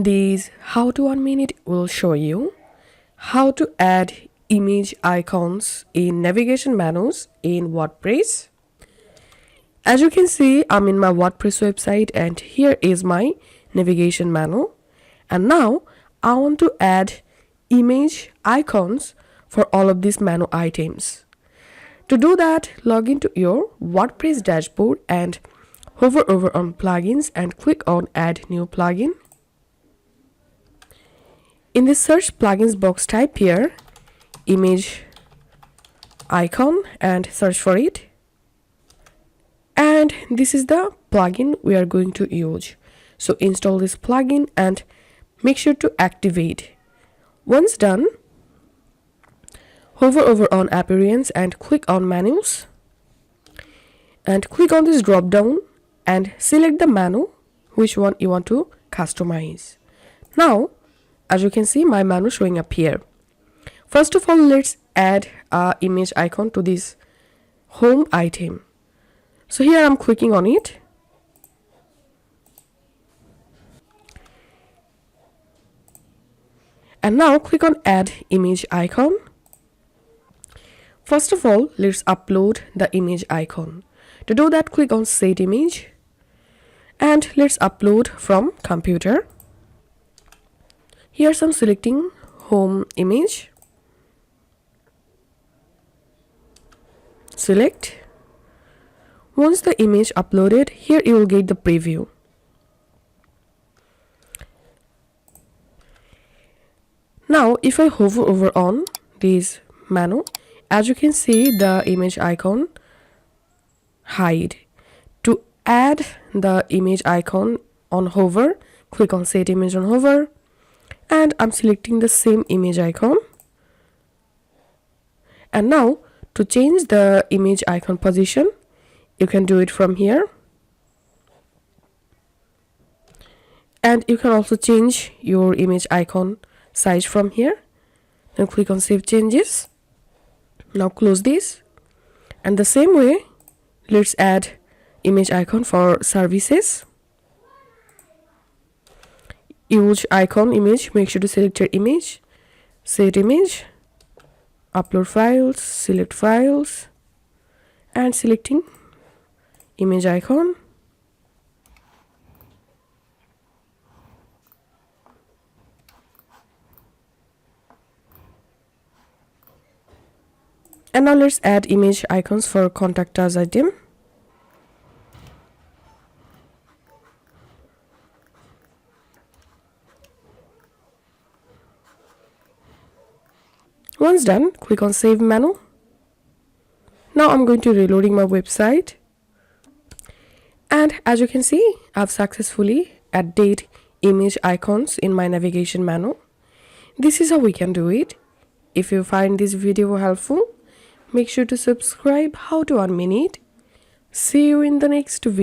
This how to 1 minute will show you how to add image icons in navigation menus in WordPress. As you can see, I'm in my WordPress website and here is my navigation menu. And now I want to add image icons for all of these menu items. To do that, log into your WordPress dashboard and hover over on plugins and click on add new plugin. In the search plugins box, type here image icon and search for it. And this is the plugin we are going to use. So install this plugin and make sure to activate. Once done, hover over on appearance and click on menus and click on this drop down and select the menu which one you want to customize. Now, as you can see, my menu showing up here. First of all, let's add an image icon to this home item. So here I'm clicking on it. And now click on add image icon. First of all, let's upload the image icon. To do that, click on set image and let's upload from computer. Here I'm selecting home image. Select. Once the image uploaded, here you will get the preview. Now if I hover over on this menu, as you can see, the image icon hide. To add the image icon on hover, click on set image on hover and I'm selecting the same image icon. And now to change the image icon position, you can do it from here. And you can also change your image icon size from here. Then click on save changes. Now close this. And the same way, let's add image icon for services. Use icon image, make sure to select your image, set image, upload files, select files and selecting image icon. And now let's add image icons for contact us item. Once done, click on save menu. Now I'm going to reloading my website. And as you can see, I've successfully added image icons in my navigation menu. This is how we can do it. If you find this video helpful, make sure to subscribe how to 1 minute. See you in the next video.